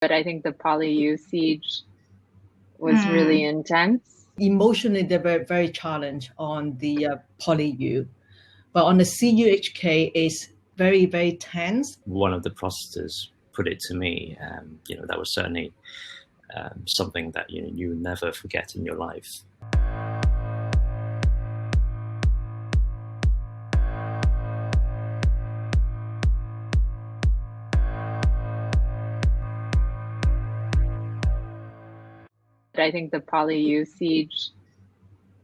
But I think the PolyU siege was really intense. Emotionally, they were very challenged on the PolyU, but on the CUHK, it's very, very tense. One of the prosecutors put it to me, that was certainly something that you never forget in your life. I think the PolyU siege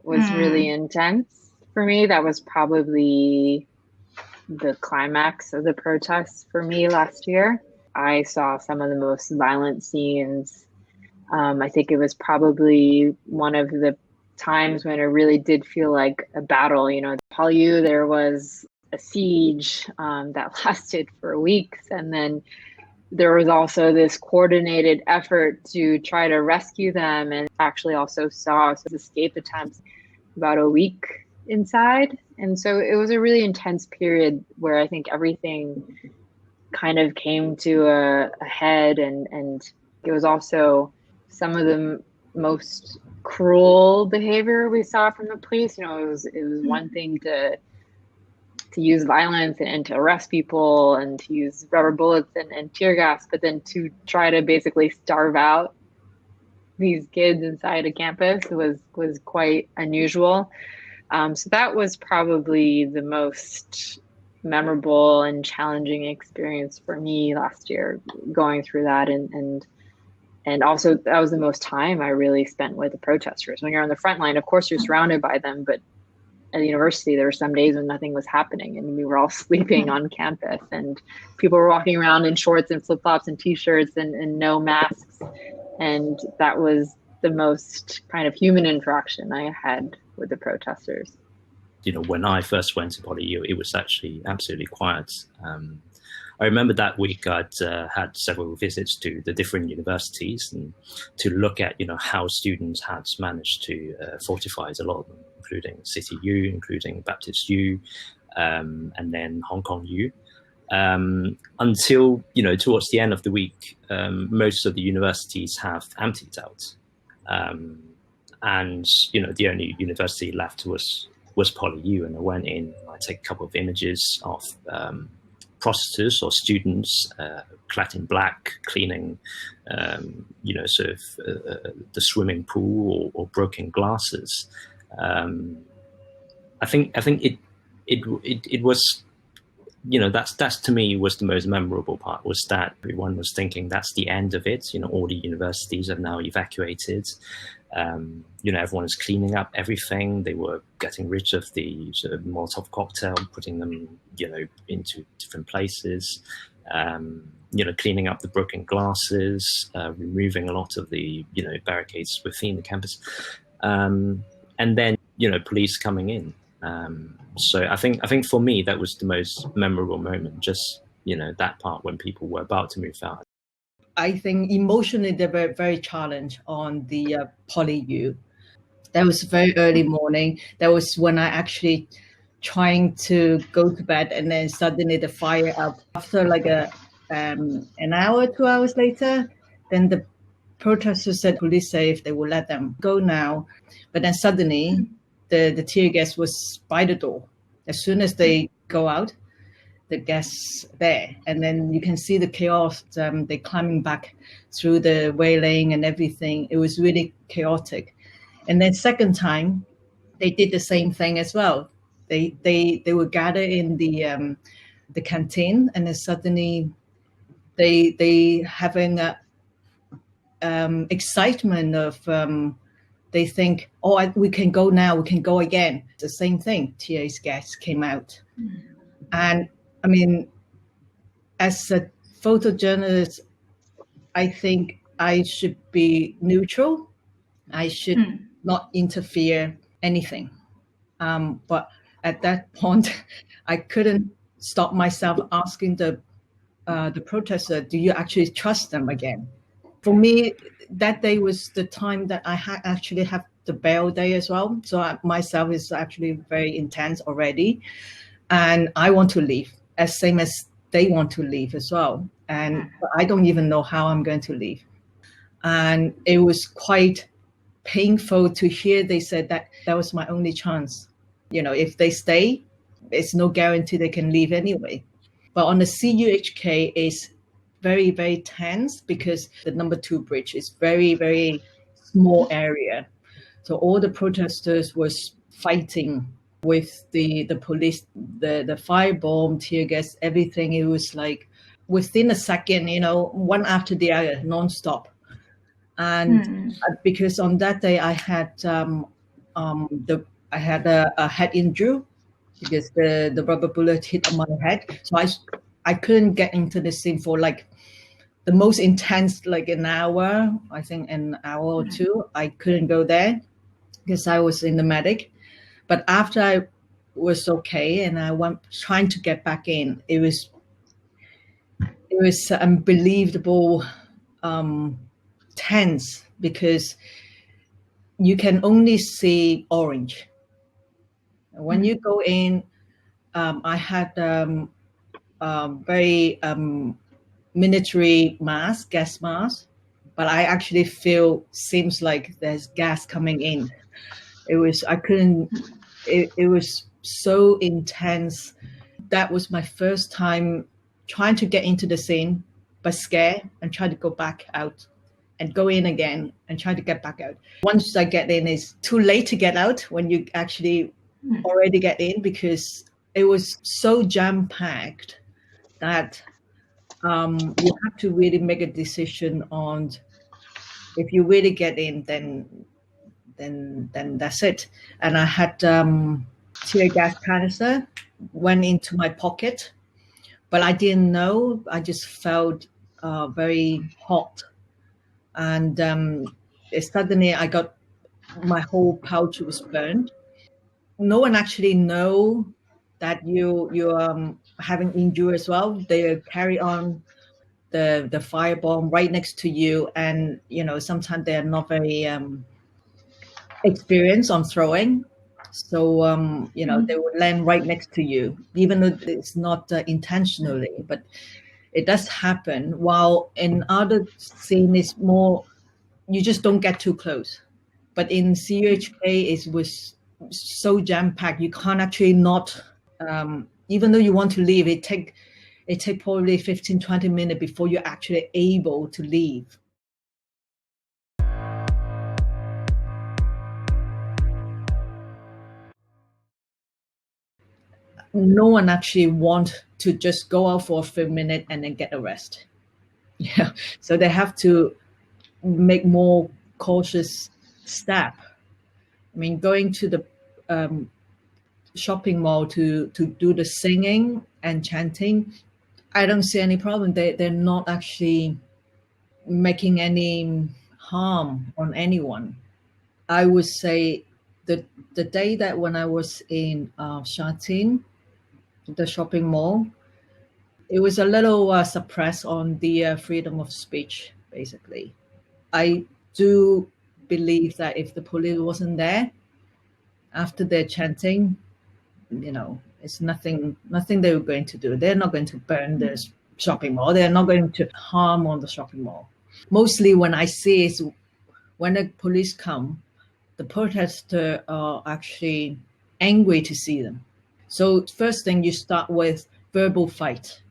was really intense for me. That was probably the climax of the protests for me last year. I saw some of the most violent scenes. I think it was probably one of the times when it really did feel like a battle. PolyU, there was a siege that lasted for weeks, and then there was also this coordinated effort to try to rescue them, and actually also saw escape attempts about a week inside. And so it was a really intense period where I think everything kind of came to a head, and it was also some of the most cruel behavior we saw from the police. It was one thing to use violence and to arrest people and to use rubber bullets and tear gas, but then to try to basically starve out these kids inside a campus was quite unusual. So that was probably the most memorable and challenging experience for me last year, going through that. And also that was the most time I really spent with the protesters. When you're on the front line, of course you're surrounded by them, but at the university, there were some days when nothing was happening and we were all sleeping on campus, and people were walking around in shorts and flip-flops and t-shirts and no masks. And that was the most kind of human interaction I had with the protesters. When I first went to PolyU, it was actually absolutely quiet. I remember that week I'd had several visits to the different universities and to look at, how students had managed to fortify a lot of them, including City U, including Baptist U, and then Hong Kong U. Until, towards the end of the week, most of the universities have emptied out. And, the only university left was PolyU, and I went in, I take a couple of images of prosecutors or students clad in black cleaning, the swimming pool or broken glasses. I think it was, that's to me was the most memorable part, was that everyone was thinking that's the end of it. All the universities are now evacuated. Everyone is cleaning up everything. They were getting rid of the sort of Molotov cocktail, putting them, into different places, cleaning up the broken glasses, removing a lot of the, barricades within the campus. And then, police coming in. So I think for me, that was the most memorable moment, just, that part when people were about to move out. I think emotionally, they were very challenged on the PolyU. That was very early morning. That was when I actually trying to go to bed, and then suddenly the fire up. After like an hour, 2 hours later, then the protesters said, police say if they will let them go now. But then suddenly the tear gas was by the door. As soon as they go out, the gas there, and then you can see the chaos. They climbing back through the railing and everything. It was really chaotic. And then second time, they did the same thing as well. They were gathered in the canteen, and then suddenly they having a excitement of they think, we can go now, we can go again. The same thing, tear gas came out. And I mean, as a photojournalist, I think I should be neutral. I should not interfere anything. But at that point, I couldn't stop myself asking the protester, do you actually trust them again? For me, that day was the time that I actually have the bail day as well. So myself is actually very intense already. And I want to leave, as same as they want to leave as well. And I don't even know how I'm going to leave. And it was quite painful to hear they said that that was my only chance. If they stay, it's no guarantee they can leave anyway. But on the CUHK, it's very, very tense because the number 2 bridge is very, very small area. So all the protesters was fighting with the police, the firebomb, tear gas, everything. It was like within a second, one after the other, nonstop. And because on that day I had I had a head injury because the rubber bullet hit on my head, so I couldn't get into the scene for like the most intense, like an hour, I think an hour or two. I couldn't go there because I was in the medic. But after I was okay and I went trying to get back in, it was unbelievable tense because you can only see orange. When you go in, I had very military mask, gas mask, but I actually feel seems like there's gas coming in. It was so intense. That was my first time trying to get into the scene, but scared and try to go back out and go in again and try to get back out. Once I get in, it's too late to get out when you actually already get in, because it was so jam-packed that you have to really make a decision on if you really get in, then that's it. And I had tear gas canister went into my pocket, but I didn't know. I just felt very hot, and suddenly I got my whole pouch was burned. No one actually know that you're having injury as well. They carry on the firebomb right next to you, and sometimes they're not very experienced on throwing, so they would land right next to you, even though it's not intentionally, but it does happen. While in other scene is more, you just don't get too close. But in CUHK, it was so jam-packed, you can't actually not, even though you want to leave, it take probably 15-20 minutes before you're actually able to leave. No one actually want to just go out for a few minutes and then get arrested. Yeah, so they have to make more cautious step. I mean, going to the shopping mall to do the singing and chanting, I don't see any problem. They're not actually making any harm on anyone. I would say the day that when I was in Shatin, the shopping mall, it was a little suppressed on the freedom of speech, basically. I do believe that if the police wasn't there after their chanting, it's nothing they were going to do. They're not going to burn the shopping mall. They're not going to harm on the shopping mall. Mostly when I see is when the police come, the protesters are actually angry to see them. So first thing, you start with verbal fight.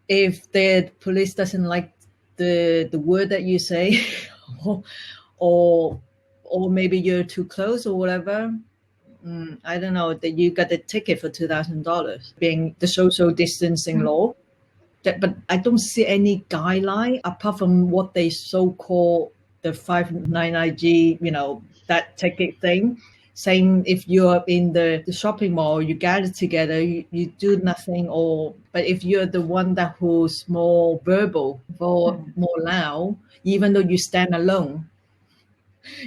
If the police doesn't like the word that you say, or maybe you're too close or whatever, I don't know, that you got a ticket for $2,000, being the social distancing law. But I don't see any guideline apart from what they so-called the 599G, that ticket thing, saying if you're in the shopping mall, you gather together, you do nothing, but if you're the one that who's more verbal or more loud, even though you stand alone,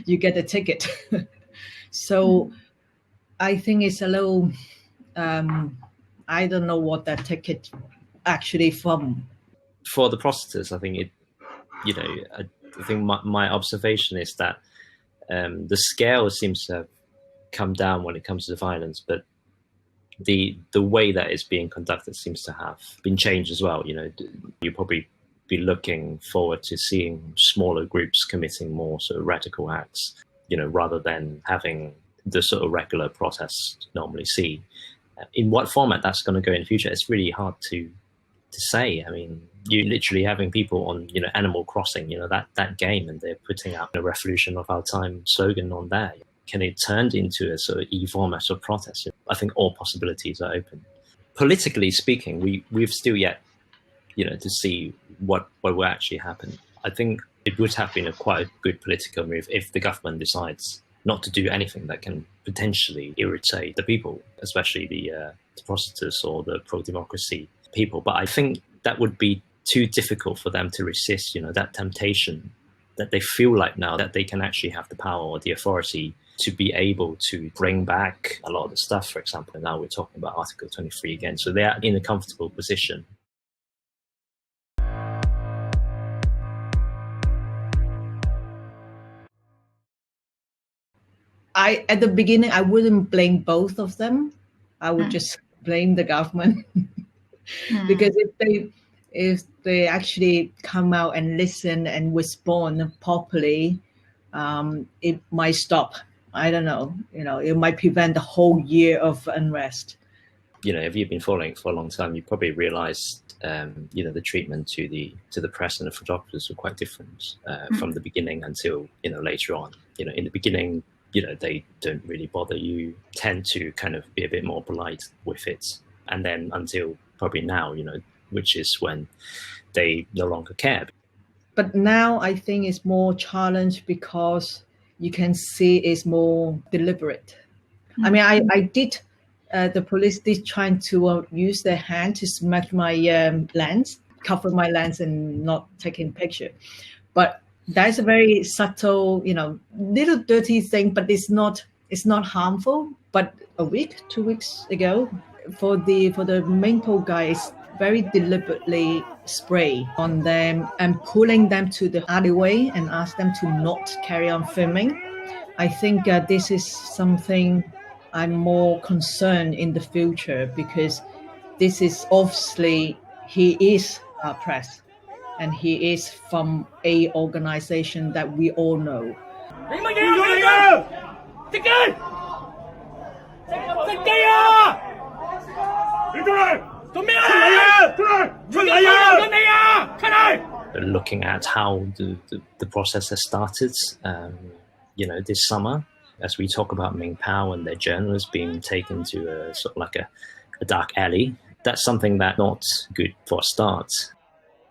you get a ticket. So I think it's a little, I don't know what that ticket actually from. For the protesters, I think I think my observation is that the scale seems to have come down when it comes to violence, but the way that it's being conducted seems to have been changed as well. You probably be looking forward to seeing smaller groups committing more sort of radical acts, rather than having the sort of regular protests normally see. In what format that's going to go in the future, it's really hard to say. I mean, you're literally having people on, Animal Crossing, that game, and they're putting out a Revolution of Our Time slogan on there. Can it turn into a sort of e-format of protest? I think all possibilities are open. Politically speaking, we've still yet, to see what will actually happen. I think it would have been a quite a good political move if the government decides not to do anything that can potentially irritate the people, especially the protesters or the pro-democracy people. But I think that would be too difficult for them to resist, that temptation that they feel like now that they can actually have the power or the authority to be able to bring back a lot of the stuff. For example, now we're talking about Article 23 again. So they are in a comfortable position. At the beginning, I wouldn't blame both of them. I would just blame the government because if they actually come out and listen and respond properly, it might stop. I don't know. It might prevent the whole year of unrest. If you've been following for a long time, you probably realised, the treatment to the press and the photographers were quite different from the beginning until later on. In the beginning, they don't really bother you, tend to kind of be a bit more polite with it. And then until probably now, which is when they no longer care. But now I think it's more challenged because you can see it's more deliberate. I mean, I did, the police did trying to use their hand to smash my lens, cover my lens and not taking picture. But that's a very subtle, little dirty thing, but it's not harmful. But a week, 2 weeks ago, for the main tall guys, very deliberately spray on them and pulling them to the alleyway and ask them to not carry on filming. I think this is something I'm more concerned in the future, because this is obviously, he is press. And he is from a organization that we all know. Looking at how the process has started, this summer, as we talk about Ming Pao and their journalists being taken to a sort of like a dark alley, that's something that's not good for a start.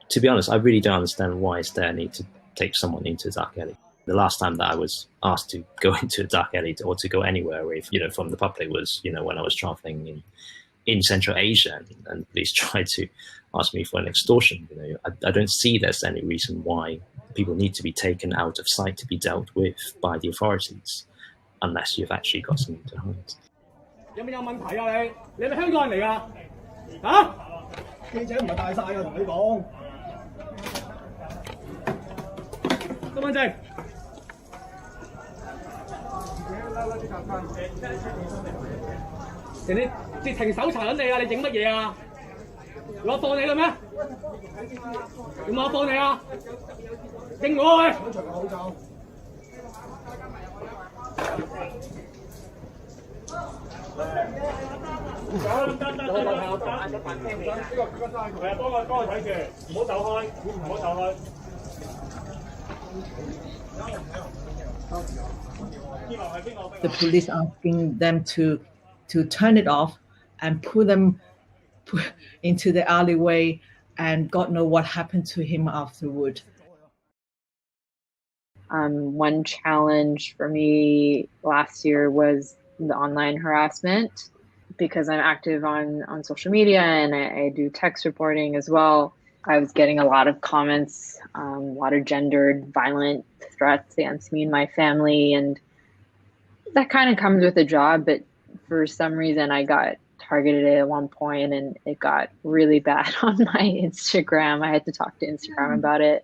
To be honest, I really don't understand why is there a need to take someone into a dark alley. The last time that I was asked to go into a dark alley or to go anywhere away, from the public was, when I was traveling in Central Asia, and the police tried to ask me for an extortion. I don't see there's any reason why people need to be taken out of sight to be dealt with by the authorities, unless you've actually got something to hide. 有冇問題啊你？你係咪香港人嚟㗎？嚇？記者唔係大晒㗎，同你講。身份證。人哋截停搜查緊你啊！你影乜嘢啊？我放你啦咩？點解我放你啊？認我喂！除口罩。The police asking them to turn it off and put them into the alleyway, and God knows what happened to him afterward. One challenge for me last year was the online harassment, because I'm active on social media and I do text reporting as well. I was getting a lot of comments, a lot of gendered violent threats against me and my family, and that kind of comes with the job, but for some reason I got targeted at one point and it got really bad on my Instagram. I had to talk to Instagram about it.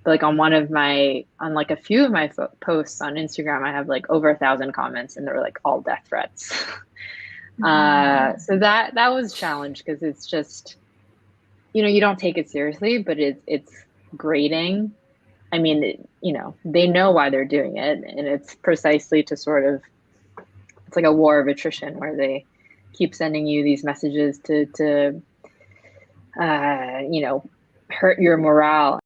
But like on a few of my posts on Instagram, I have like over 1,000 comments and they were like all death threats. So that was a challenge because it's just, you don't take it seriously, but it's grating. I mean, they know why they're doing it, and it's precisely to sort of, it's like a war of attrition where they keep sending you these messages to hurt your morale.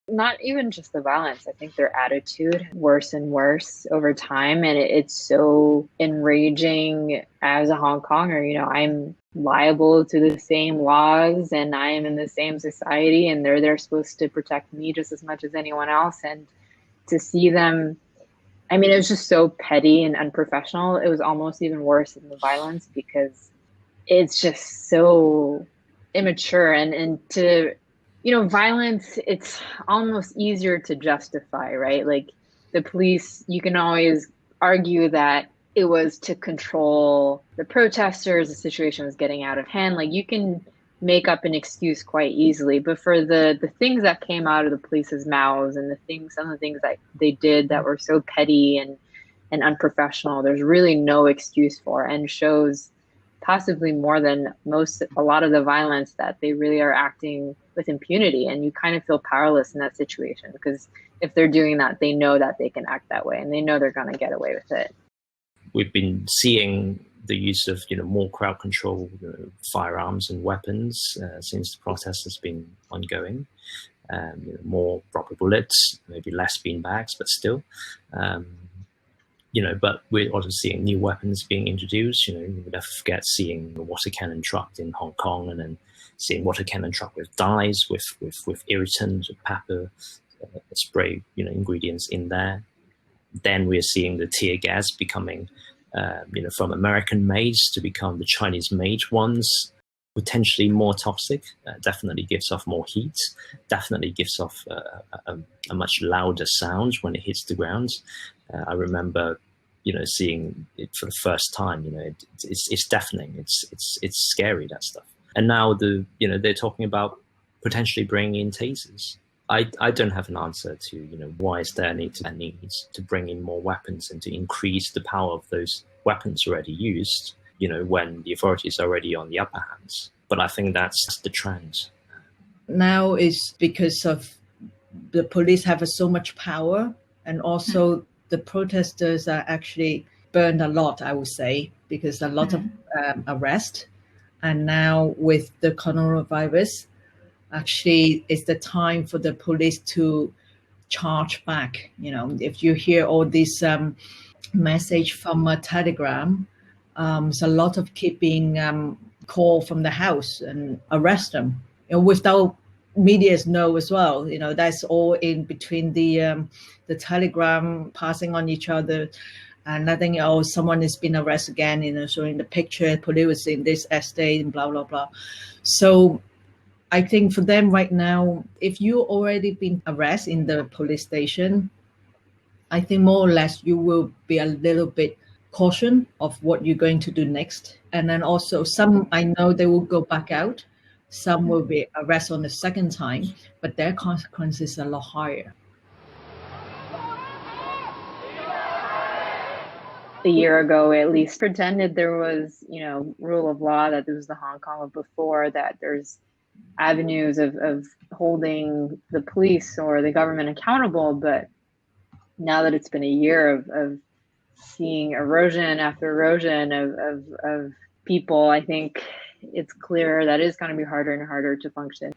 Not even just the violence. I think their attitude worse and worse over time. And it's so enraging as a Hong Konger. I'm liable to the same laws and I am in the same society and they're supposed to protect me just as much as anyone else. And to see them, I mean, it was just so petty and unprofessional. It was almost even worse than the violence because it's just so immature and to violence, it's almost easier to justify, right? Like the police, you can always argue that it was to control the protesters, the situation was getting out of hand. Like you can make up an excuse quite easily, but for the things that came out of the police's mouths and some of the things that they did that were so petty and unprofessional, there's really no excuse for, and shows possibly more than a lot of the violence that they really are acting with impunity. And you kind of feel powerless in that situation because if they're doing that, they know that they can act that way and they know they're going to get away with it. We've been seeing the use of more crowd control, firearms and weapons since the protest has been ongoing. More rubber bullets, maybe less beanbags, but still. But we're also seeing new weapons being introduced. You never forget seeing the water cannon truck in Hong Kong, and then seeing water cannon truck with dyes, with irritant, pepper, spray, ingredients in there. Then we're seeing the tear gas becoming, from American made to become the Chinese made ones, potentially more toxic. Definitely gives off more heat. Definitely gives off a much louder sound when it hits the ground. I remember, seeing it for the first time. It's deafening. It's scary, that stuff. And now they're talking about potentially bringing in tasers. I don't have an answer to why is there a need to bring in more weapons and to increase the power of those weapons already used. When the authorities are already on the upper hands. But I think that's the trend. Now is because of the police have so much power, and also the protesters are actually burned a lot, I would say, because a lot of arrest. And now with the coronavirus, actually it's the time for the police to charge back. If you hear all this message from a telegram, there's a lot of keeping called from the house and arrest them, without media's know as well. That's all in between the telegram passing on each other, and nothing else. Someone has been arrested again, showing the picture, police in this estate and blah blah blah. So I think for them right now, if you already been arrested in the police station, I think more or less you will be a little bit caution of what you're going to do next. And then also some, I know they will go back out. Some will be arrested on the second time, but their consequences are a lot higher. A year ago, at least, pretended there was, rule of law, that there was the Hong Kong of before, that there's avenues of holding the police or the government accountable. But now that it's been a year of seeing erosion after erosion of people, I think it's clear that it's going to be harder and harder to function.